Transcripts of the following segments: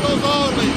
those hourly.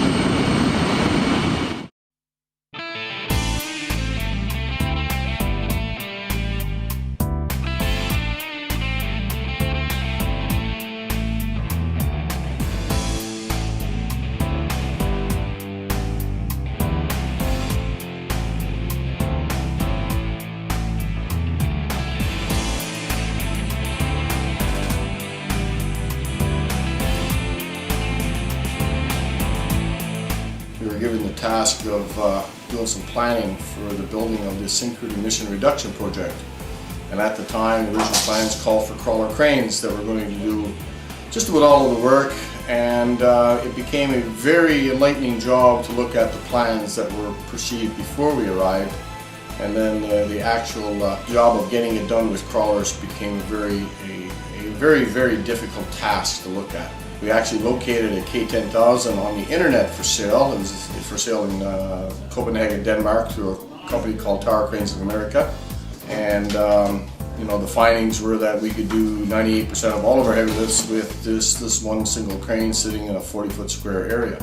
We were given the task of doing some planning for the building of this Syncrude emission reduction project. And at the time, the original plans called for crawler cranes that were going to do just about all of the work. And it became a very enlightening job to look at the plans that were perceived before we arrived. And then the actual job of getting it done with crawlers became a very difficult task to look at. We actually located a K10,000 on the internet for sale. It was for sale in Copenhagen, Denmark, through a company called TowerCrane of America. And you know, the findings were that we could do 98% of all of our heavy lifts with this one single crane sitting in a 40-foot square area.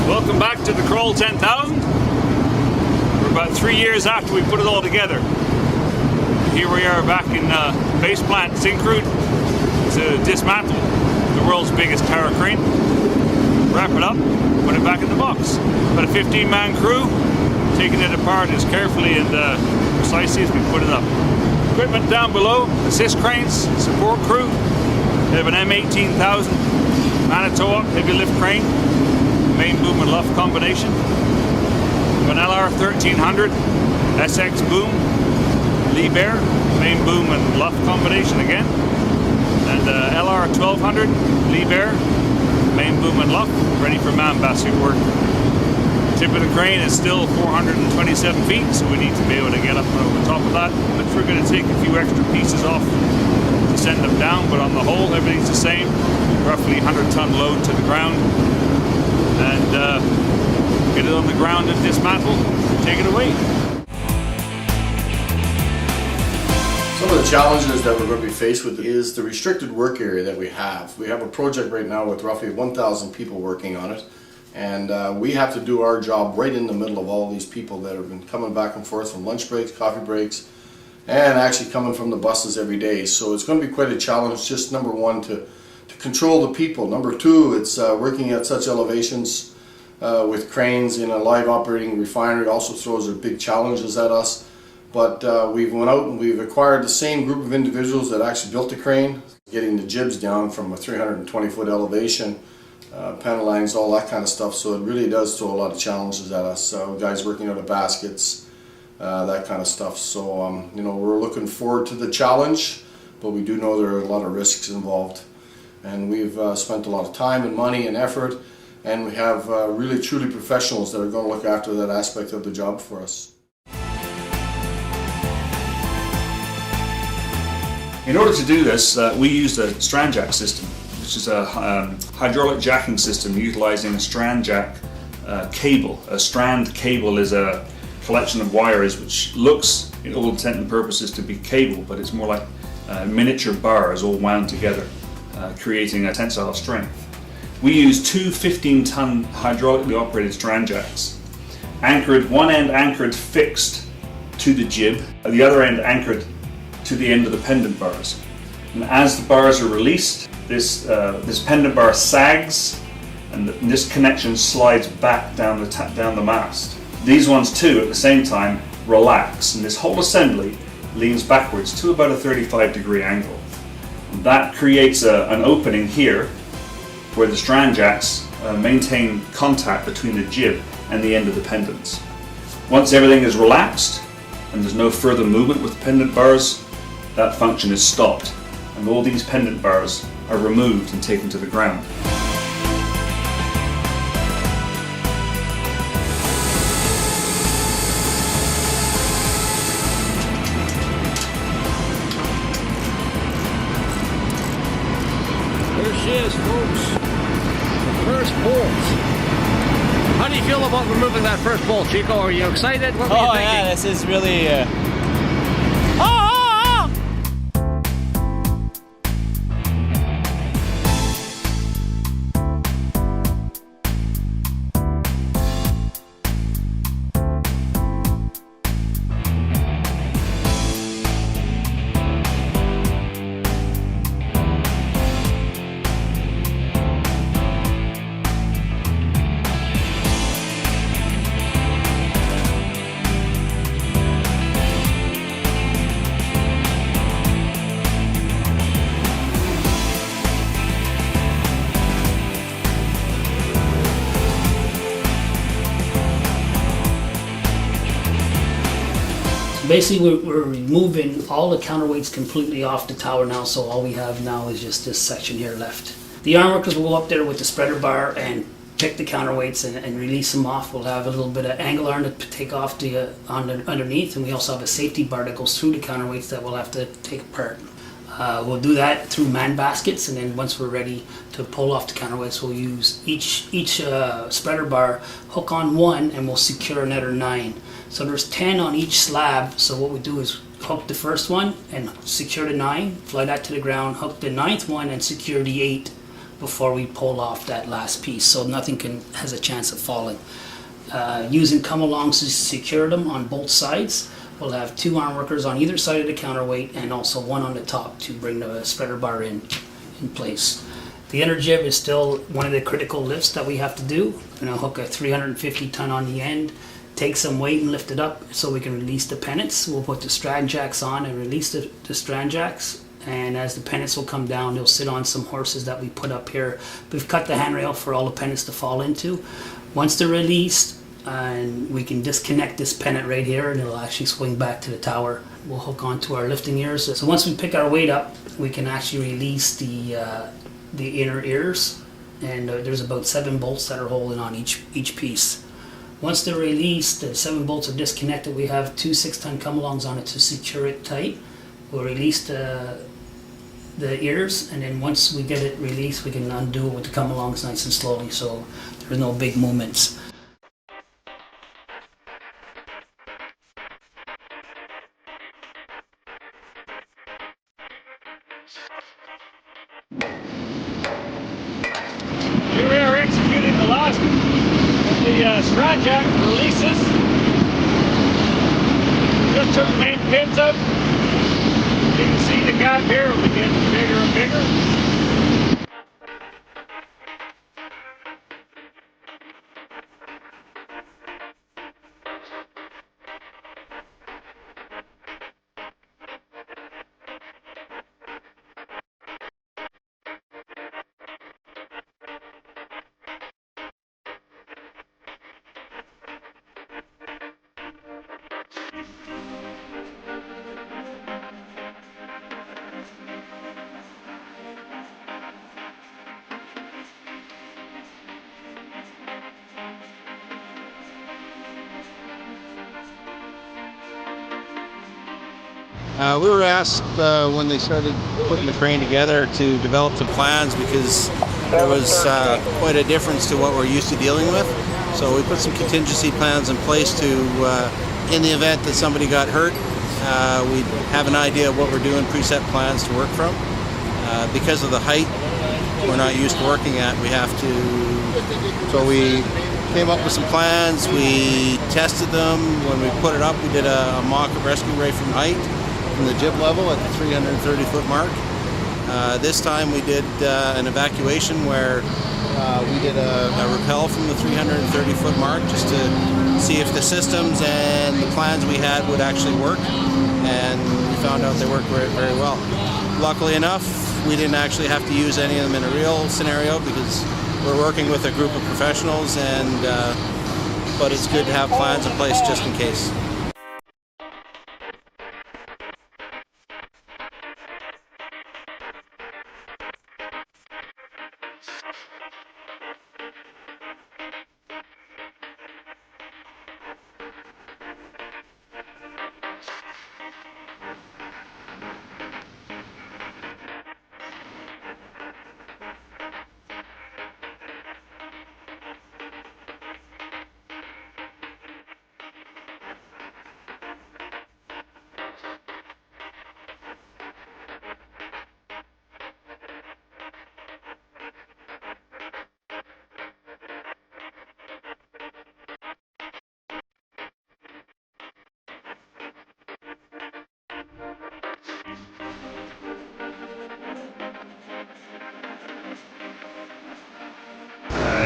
Welcome back to the Crawl 10,000. We're about 3 years after we put it all together. Here we are back in base plant Syncrude to dismantle the world's biggest tower crane, wrap it up, put it back in the box. About a 15-man crew, taking it apart as carefully and precisely as we put it up. Equipment down below, assist cranes, support crew. We have an M18,000 Manitowoc heavy lift crane, main boom and luff combination. An LR 1300 SX boom, Liebherr, main boom and luff combination again, and LR 1200 Liebherr, main boom and luff, ready for man-basket work. Tip of the crane is still 427 feet, so we need to be able to get up and over the top of that. But we're going to take a few extra pieces off to send them down, but on the whole, everything's the same. Roughly 100-ton load to the ground, and get it on the ground and dismantle, take it away. Some of the challenges that we're going to be faced with is the restricted work area that we have. We have a project right now with roughly 1,000 people working on it, and we have to do our job right in the middle of all these people that have been coming back and forth from lunch breaks, coffee breaks, and actually coming from the buses every day. So it's going to be quite a challenge, just number one, to control the people. Number two, it's working at such elevations with cranes in a live operating refinery also throws a big challenges at us. But we've went out and we've acquired the same group of individuals that actually built the crane, getting the jibs down from a 320-foot elevation, panel lines, all that kind of stuff. So it really does throw a lot of challenges at us. Guys working out of baskets, that kind of stuff. So you know, we're looking forward to the challenge, but we do know there are a lot of risks involved. And we've spent a lot of time and money and effort. And we have really truly professionals that are going to look after that aspect of the job for us. In order to do this, we used a strand jack system, which is a hydraulic jacking system utilizing a strand jack cable. A strand cable is a collection of wires which looks, in all intent and purposes, to be cable, but it's more like miniature bars all wound together, creating a tensile strength. We use two 15-ton hydraulically operated strand jacks, one end anchored fixed to the jib, the other end anchored to the end of the pendant bars. And as the bars are released, this pendant bar sags, and this connection slides back down the mast. These ones too, at the same time, relax, and this whole assembly leans backwards to about a 35-degree angle. And that creates an opening here, where the strand jacks maintain contact between the jib and the end of the pendants. Once everything is relaxed and there's no further movement with the pendant bars, that function is stopped, and all these pendant bars are removed and taken to the ground. There she is, folks. The first bolt. How do you feel about removing that first bolt, Chico? Are you excited? What were you thinking? Yeah, this is really... basically we're removing all the counterweights completely off the tower now, so all we have now is just this section here left. The iron workers will go up there with the spreader bar and pick the counterweights and release them off. We'll have a little bit of angle iron to take off the underneath, and we also have a safety bar that goes through the counterweights that we'll have to take apart. We'll do that through man baskets, and then once we're ready to pull off the counterweights, we'll use each spreader bar, hook on one, and we'll secure another 9. So there's 10 on each slab. So what we do is hook the first one and secure the 9, fly that to the ground, hook the 9th one and secure the 8 before we pull off that last piece, so nothing has a chance of falling. Using come-alongs to secure them on both sides. We'll have 2 iron workers on either side of the counterweight and also 1 on the top to bring the spreader bar in place. The inner jib is still one of the critical lifts that we have to do. We're going to hook a 350 ton on the end, take some weight and lift it up so we can release the pennants. We'll put the strand jacks on and release the strand jacks, and as the pennants will come down, they'll sit on some horses that we put up here. We've cut the handrail for all the pennants to fall into. Once they're released, and we can disconnect this pennant right here and it'll actually swing back to the tower. We'll hook onto our lifting ears. So once we pick our weight up, we can actually release the inner ears, and there's about 7 bolts that are holding on each piece. Once they're released, the 7 bolts are disconnected. We have 2 6-ton come-alongs on it to secure it tight. We'll release the ears, and then once we get it released, we can undo it with the come-alongs nice and slowly, so there's no big movements. Here we are executing the last of the strand jack releases. Just took the main pins up. You can see the gap here will be getting bigger and bigger. We were asked when they started putting the crane together to develop some plans because there was quite a difference to what we're used to dealing with. So we put some contingency plans in place to, in the event that somebody got hurt, we'd have an idea of what we're doing, preset plans to work from. Because of the height we're not used to working at, we have to, so we came up with some plans, we tested them. When we put it up, we did a mock rescue ray from height, from the jib level at the 330 foot mark. This time we did an evacuation where we did a rappel from the 330 foot mark just to see if the systems and the plans we had would actually work, and we found out they worked very, very well. Luckily enough, we didn't actually have to use any of them in a real scenario because we're working with a group of professionals, and but it's good to have plans in place just in case.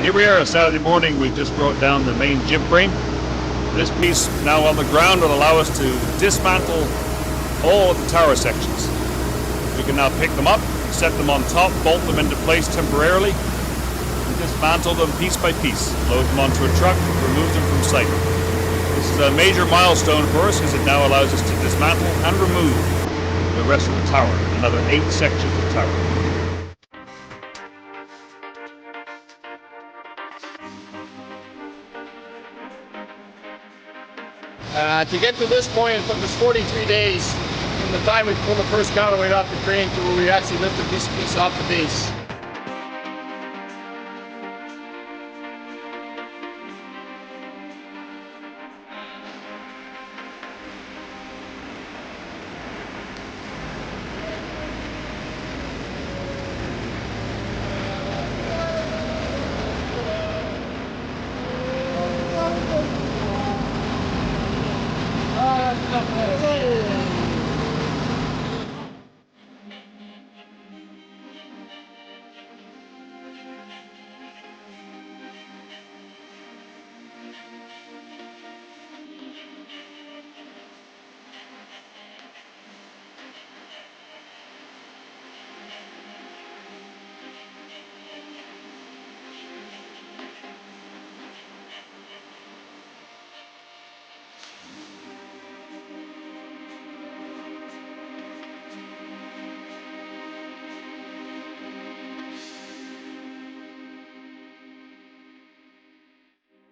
Here we are, Saturday morning. We just brought down the main jib frame. This piece now on the ground will allow us to dismantle all of the tower sections. We can now pick them up, set them on top, bolt them into place temporarily, and dismantle them piece by piece, load them onto a truck, remove them from site. This is a major milestone for us because it now allows us to dismantle and remove the rest of the tower, another 8 sections of tower. To get to this point, it took us 43 days from the time we pulled the first counterweight off the crane to where we actually lifted this piece off the base.